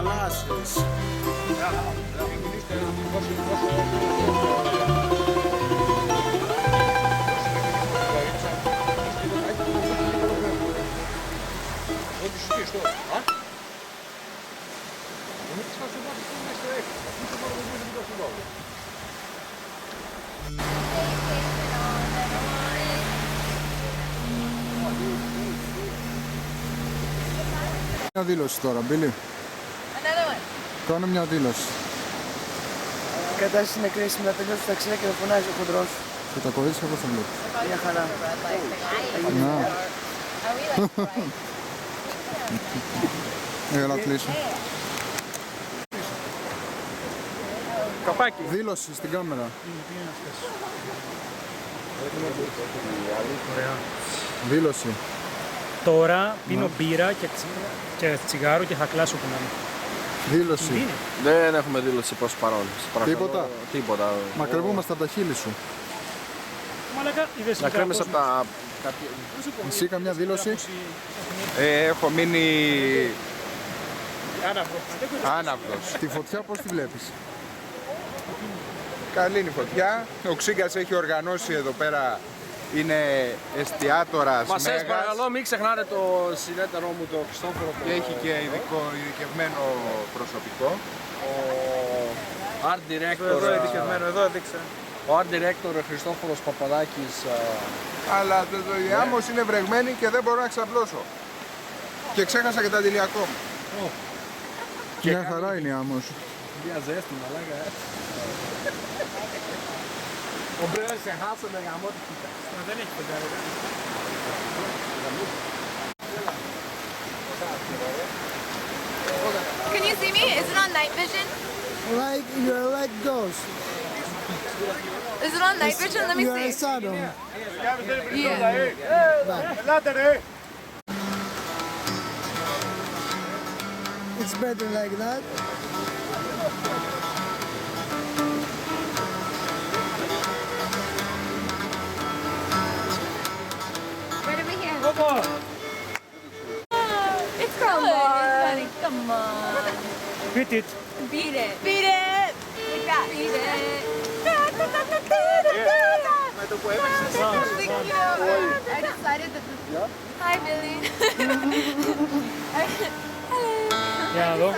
θαλάσσης. Μια δήλωση τώρα, Μπίλι. Κάνω μια δήλωση. Η κατάσταση είναι κρίσιμη, να τελειώσει το ταξίδι και να φωνάζει ο χοντρός. Και τα κορίτσια πώς θα βλέπεις. Μια χαρά. Να. Έλα, κλείσω. Καπάκι. Δήλωση στην κάμερα. Δήλωση. Τώρα πίνω μπύρα και τσιγάρο και θα κλάσω που να είναι. Δήλωση. Δεν έχουμε δήλωση προς παρόν. Τίποτα. Τίποτα. Μα κρεβόμαστε από τα χείλη σου. Μαλάκα, είδες Να κρέμεις από τα... Εσύ καμιά δήλωση. Έχω μείνει Άναυρο. άναυδος. Τη φωτιά πώς τη βλέπεις. Καλή είναι η φωτιά. Ο Ξύγκας έχει οργανώσει εδώ πέρα. Είναι εστιατόρας Μας μέγας παρακαλώ, μην ξεχνάτε το συνέτερό μου, το Χριστόφορο. και έχει και ειδικευμένο προσωπικό. Ο Art Director, Εδώ έδειξε. ο Art Director Χριστόφορος Παπαδάκης. Αλλά η άμμος είναι βρεγμένη και δεν μπορώ να ξαπλώσω. Και ξέχασα και τα αντιλιακό μου. Μια χαρά είναι η άμμος. Μια ζέστη, μαλάκα. Ο Μπρέας σε χάσε με γαμότητα. Δεν έχει πεντάρι. Can you see me? Is it on night vision? Like your leg goes. Is it on night vision? Let me You are a see. Sodom. It's better like that. Right over here. It's come on. Come on. Beat it. Beat it. Beat it. Like that. Beat it. Thank you. I decided that this... Hi, Billy. Hello. Για να δω.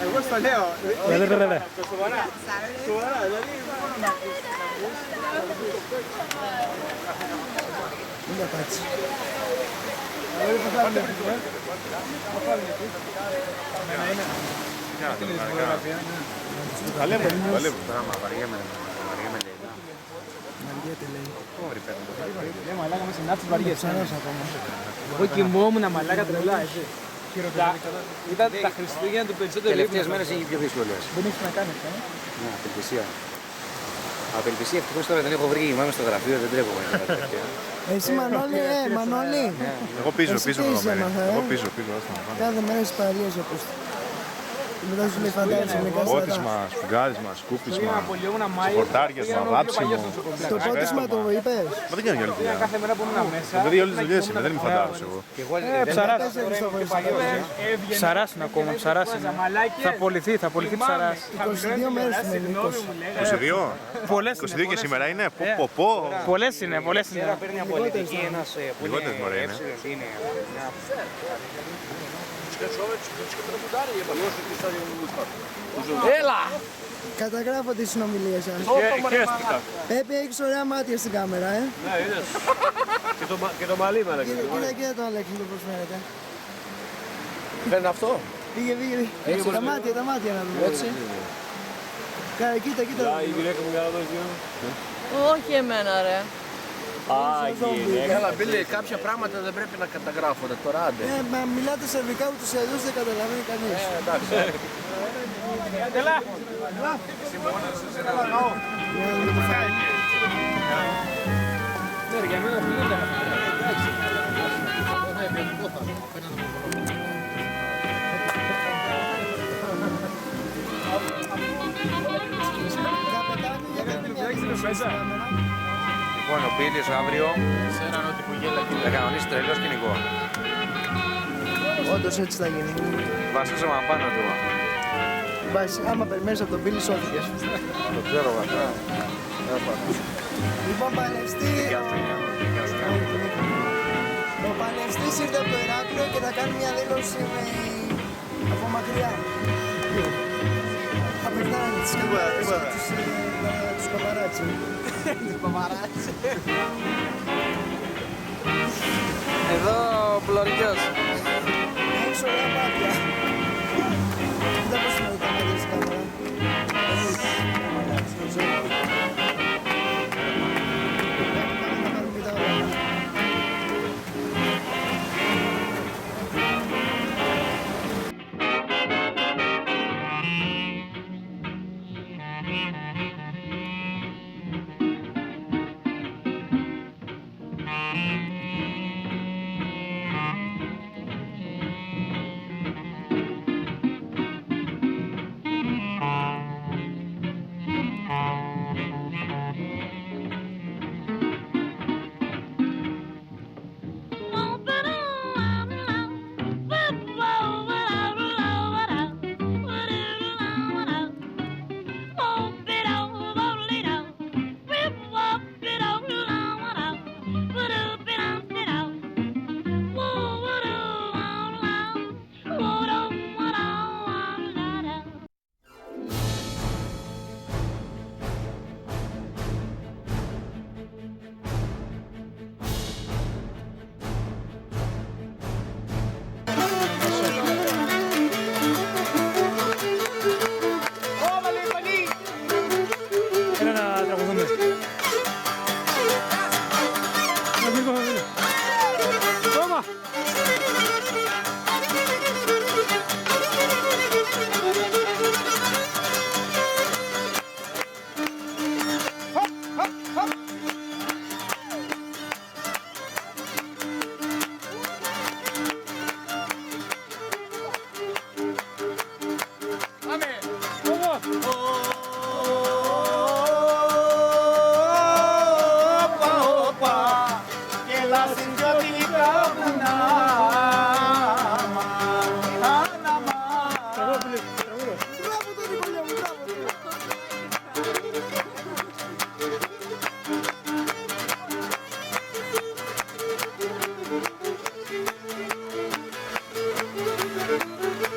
Εγώ στο λέω. Δε. Μην τα πάτσει. Εγώ κοιμόμουν μαλάκα τρελά, εσύ. Ήταν τα Χριστούγεννα του περισσότερου. Τελευταίες μέρες είναι πιο δύσκολες. Δεν έχει να κάνει αυτό. Ναι, απελπισία. Απελπισία ευτυχώς τώρα δεν έχω βρει. Είμαι στο γραφείο, δεν τρέχω. Εσύ Μανώλη, Μανώλη. Εγώ πίσω, Εσύ πίσω τι το είσαι, μένει. έμαθα, Εγώ πίσω, πίσω. Κάθε μέρα στις παραλίες όπως. Μετά σου λέει φαντάζεσαι με κάθε Πότισμα, σφουγγάρισμα, σκούπισμα, Απολύωνα Μάιο. πορτάριασμα, βάψιμο. Το πότισμα το είπες. Μα δεν κάνω για όλη δουλειά. Κάθε μέρα που ήμουν μέσα. Δηλαδή όλες τις δουλειές είμαι, δεν είμαι φαντάρος εγώ. Ψαράς. Τέσσερις το βοηθάς. Ψαράς είναι ακόμα, ψαράς είναι. Θα πολυθεί ψαράς. 22 μέρες είναι 20. 22. Πολλές 22 είναι. και σήμερα είναι. Πω. Πολλές είναι, πολλές είναι. Παίρνει μια πολιτική, ένας που Λιγότερες μωρέ είναι. είναι. Έλα! Καταγράφω τις συνομιλίες σας. Χαίστηκα. Πέπη, έχεις ωραία μάτια στην κάμερα, Ναι, είδες. Και το μαλλί με Κοίτα το Αλέξανδρο πώς φαίνεται. Φαίνεται αυτό. Πήγε. Τα μάτια να δούμε. Έτσι. Κοίτα. Η γυναίκα μου για να δώσει. Όχι εμένα, ρε. Έλα, Μπίλη, κάποια πράγματα δεν πρέπει να καταγράφονται τώρα, άντε. Μα μιλάτε σερβικά ούτως ή αλλιώς δεν καταλαβαίνει κανείς. Εντάξει. Έλα. Για μένα φύγοντα. Λοιπόν, ο Πίλης αύριο θα κανονίσει τρελό σκηνικό. Όντως έτσι θα γίνει. Βασίζομαι απάνω του. Άμα περιμένεις από τον Πίλη, σώθηκες. Το ξέρω βασικά. Λοιπόν, Παλαιστή. Ο Παλαιστής ήρθε από το Ηράκλειο και θα κάνει μια δήλωση από μακριά. Απευθάνει τις καμπάρες και τους παπαράτσι. Τους παπαράτσι. Εδώ ο Πλωρικιός. Έχεις ωραία μάτια. Κοίτα πώς είναι τα μάτια στην κάμερα. Έλα να τραγουδούμε. Τόμα! Μπράβο τον Νικόλια μου, μπράβο του.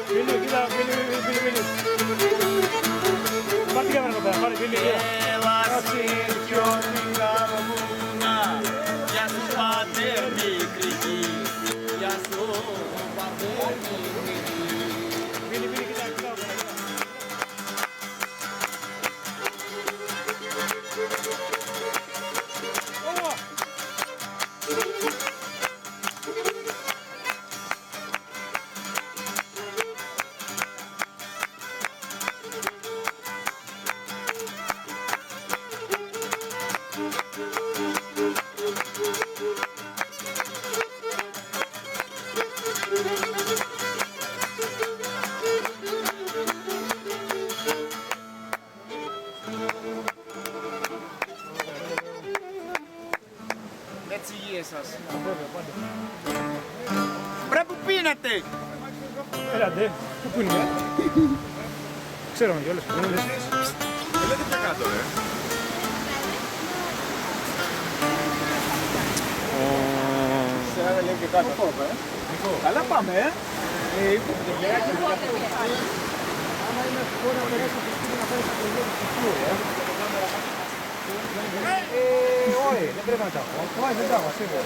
Βίλιο, κοίτα, Βίλιο. Πάρε την κάμερα εδώ πέρα, πάρε, Βίλιο, κοίτα. Βίλιο, κοίτα, κοίτα. Έτσι υγεία σας. Μπρε που πίνετε! Έλα ντε, πού είναι. Ξέρουμε κιόλας που είναι. Λέτε πια κάτω, ρε. Σε λέει και κάτω. Καλά πάμε, Άμα είναι μπορεί να περάσει από το σπίτι να φέρεις από το γιο του σπίτι, όχι, δεν πρέπει να τα πω. Όχι, δεν τα έχω, σίγουρα.